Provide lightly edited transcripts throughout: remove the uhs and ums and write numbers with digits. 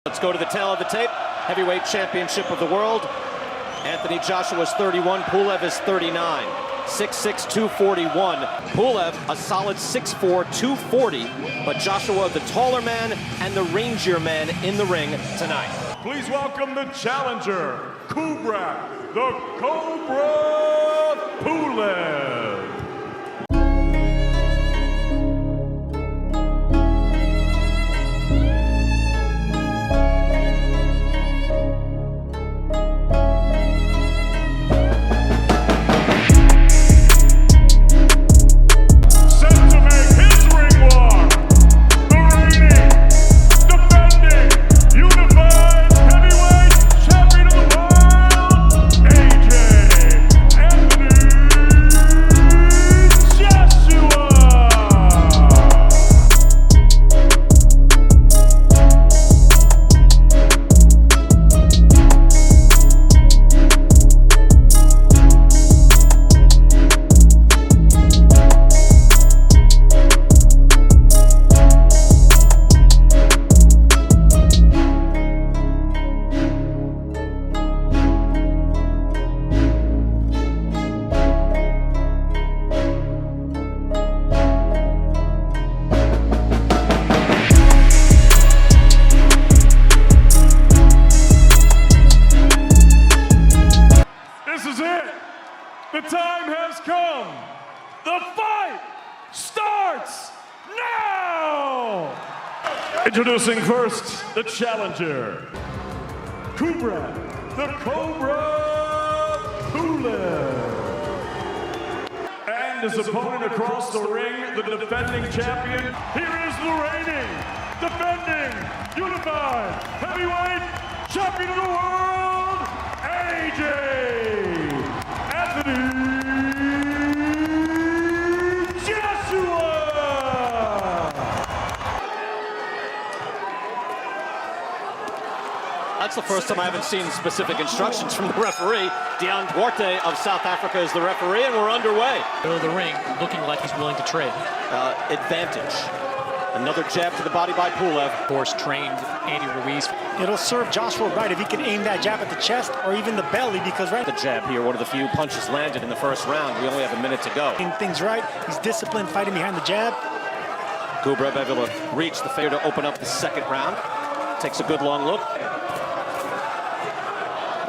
Let's go to the tail of the tape. Heavyweight championship of the world. Anthony Joshua is 31, Pulev is 39. 6'6", 241. Pulev, a solid 6'4", 240. But Joshua, the taller man and the rangier man in the ring tonight. Please welcome the challenger, Kubrat, the Kubrat Pulev. The time has come. The fight starts now. Introducing first the challenger, Kubrat, the Kubrat Pulev. And his opponent across the ring, the defending champion. Here is the reigning, defending, unified, heavyweight champion of the world, AJ. Joshua! That's the first time I haven't seen specific instructions from the referee. Dion Duarte of South Africa is the referee, and we're underway. Middle of the ring, looking like he's willing to trade. Advantage. Another jab to the body by Pulev. Of course, trained Andy Ruiz. It'll serve Joshua right if he can aim that jab at the chest or even the belly, because right the jab here, one of the few punches landed in the first round. We only have a minute to go. Things right. He's disciplined, fighting behind the jab. Kubrat able to reach the fair to open up the second round. Takes a good long look.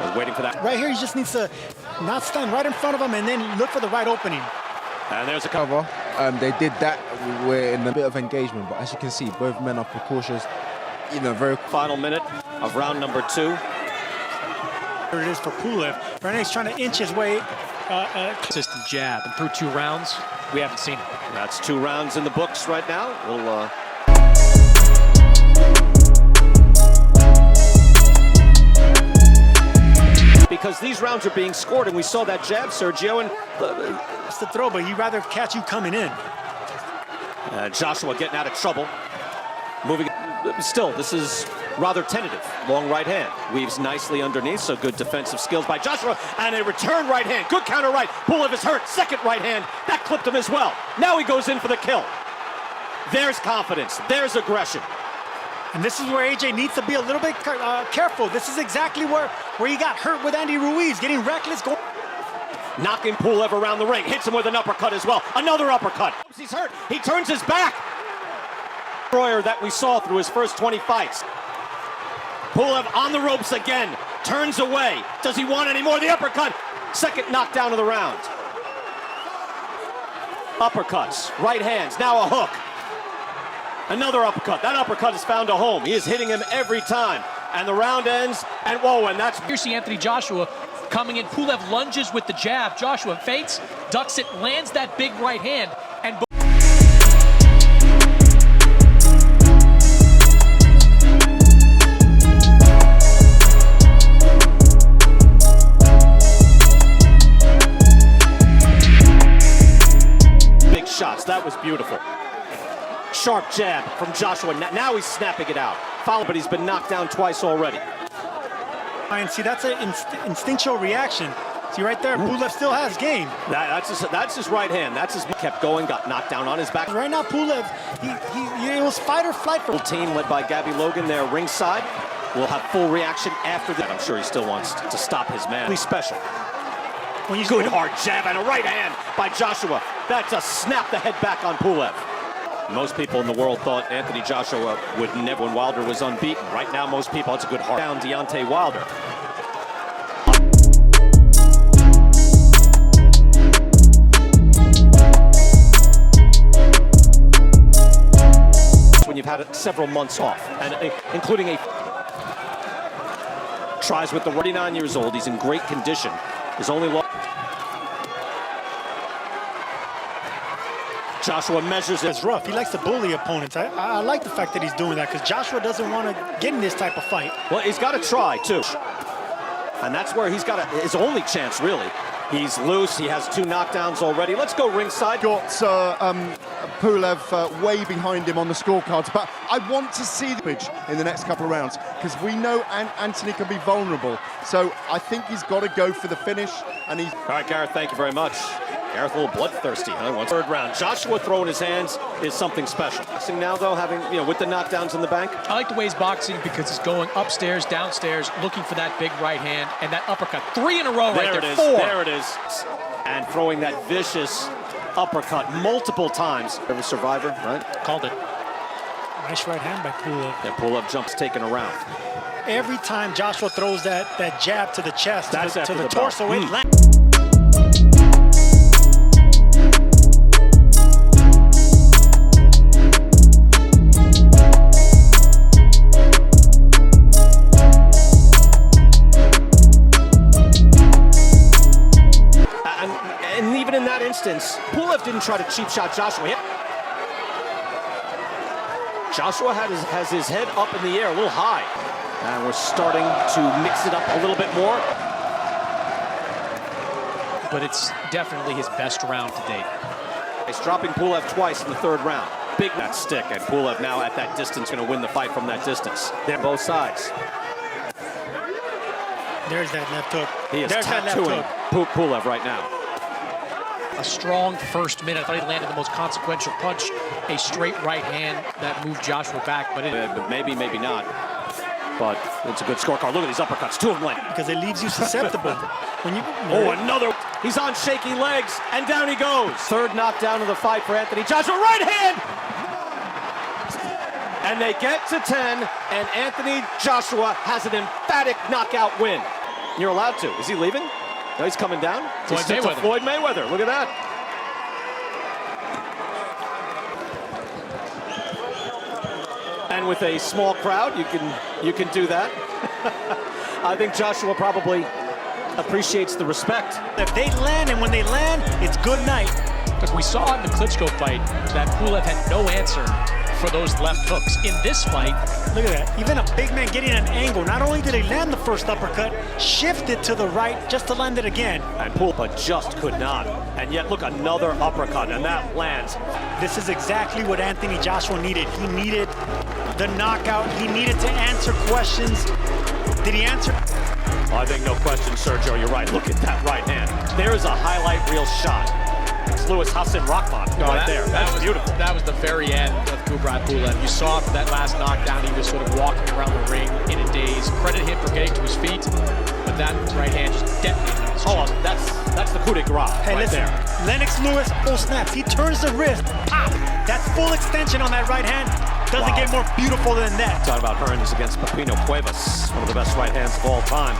We're waiting for that. Right here, he just needs to not stand right in front of him and then look for the right opening. And there's a cover. They did that. We're in a bit of engagement, but as you can see, both men are precautious. You know, very final minute of round number 2. Here it is for Pulev. Right now he's trying to inch his way. Consistent jab, and through 2 rounds, we haven't seen it. That's 2 rounds in the books right now. We'll because these rounds are being scored, and we saw that jab, Sergio, and it's the throw, but he'd rather catch you coming in. Joshua getting out of trouble. Moving, still, this is rather tentative. Long right hand. Weaves nicely underneath, so good defensive skills by Joshua. And a return right hand. Good counter right. Pulev is hurt. Second right hand. That clipped him as well. Now he goes in for the kill. There's confidence. There's aggression. And this is where AJ needs to be a little bit careful. This is exactly where he got hurt with Andy Ruiz, getting reckless. Knocking Pulev around the ring. Hits him with an uppercut as well. Another uppercut. He's hurt. He turns his back. Destroyer that we saw through his first 20 fights. Pulev on the ropes again. Turns away. Does he want any more? The uppercut. Second knockdown of the round. Uppercuts. Right hands. Now a hook. Another uppercut. That uppercut has found a home. He is hitting him every time. And the round ends. And whoa, and that's... Here see Anthony Joshua coming in. Pulev lunges with the jab. Joshua feints, ducks it, lands that big right hand, and big shots. That was beautiful. Sharp jab from Joshua. Now he's snapping it out. Foul, but he's been knocked down twice already. And see, that's an instinctual reaction. See right there, Pulev still has game. That's his right hand. That's his. Kept going, got knocked down on his back. Right now, Pulev, it was fight or flight for. Team led by Gabby Logan there ringside. will have full reaction after that. I'm sure he still wants to stop his man. Really special. Good hard jab and a right hand by Joshua. That just snapped the head back on Pulev. Most people in the world thought Anthony Joshua would never, when Wilder was unbeaten. Right now, most people, it's a good hard down Deontay Wilder. When you've had several months off, and including tries with the 49 years old. He's in great condition. His only loss. Joshua measures it. It's rough. He likes to bully opponents. I like the fact that he's doing that because Joshua doesn't want to get in this type of fight. Well, he's got to try, too. And that's where he's got his only chance, really. He's loose. He has 2 knockdowns already. Let's go ringside. Got Pulev way behind him on the scorecards, but I want to see the pitch in the next couple of rounds because we know Anthony can be vulnerable. So I think he's got to go for the finish. And he's all right, Gareth. Thank you very much. Gareth, a little bloodthirsty, huh? One third round. Joshua throwing his hands is something special. Boxing now, though, having with the knockdowns in the bank. I like the way he's boxing because he's going upstairs, downstairs, looking for that big right hand and that uppercut. 3 in a row right there. There it is. 4. There it is. And throwing that vicious uppercut multiple times. Every survivor, right? Called it. Nice right hand by Pulev. Yeah, Pulev jumps taken around. Every time Joshua throws that jab to the chest, to the torso, it lands. And even in that instance, Pulev didn't try to cheap shot Joshua. Joshua has his head up in the air, a little high. And we're starting to mix it up a little bit more. But it's definitely his best round to date. He's dropping Pulev twice in the 3rd round. Big that stick, and Pulev now at that distance, going to win the fight from that distance. They're both sides. There's that left hook. He is tattooing Pulev right now. A strong first minute. I thought he landed the most consequential punch. A straight right hand that moved Joshua back, but maybe not. But it's a good scorecard. Look at these uppercuts, 2 of them landing. Because it leaves you susceptible. Another. He's on shaky legs, and down he goes. 3rd knockdown of the fight for Anthony Joshua. Right hand! And they get to 10, and Anthony Joshua has an emphatic knockout win. You're allowed to. Is he leaving? No, he's coming down. Floyd Mayweather. Look at that. And with a small crowd, you can do that. I think Joshua probably appreciates the respect. If they land, and when they land, it's good night. Because we saw in the Klitschko fight that Pulev had no answer for those left hooks. In this fight, look at that. Even a big man getting an angle. Not only did he land the first uppercut, shifted to the right just to land it again. And Pulev just could not. And yet, look, another uppercut, and that lands. This is exactly what Anthony Joshua needed. He needed the knockout. He needed to answer questions. Did he answer? I think no question, Sergio, you're right. Look at that right hand. There's a highlight reel shot. It's Louis Hassan Rahman right there. That's beautiful. That was the very end of Kubrat Pulev. You saw after that last knockdown, he was sort of walking around the ring in a daze. Credit him for getting to his feet, but that right hand just detonated on his chin. That's the coup de grace right there. Lennox Lewis, snaps. He turns the wrist. Pop! That's full extension on that right hand. Doesn't get more beautiful than that. Talk about Hearns against Pepino Cuevas, one of the best right hands of all time.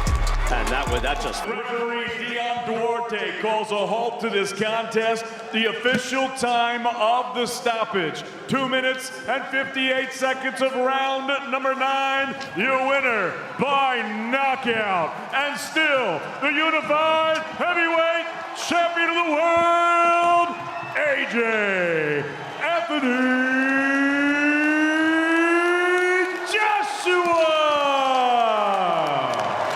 And that just... Referee Dion Duarte calls a halt to this contest. The official time of the stoppage. 2 minutes and 58 seconds of round number 9. Your winner by knockout. And still the unified heavyweight champion of the world, AJ Anthony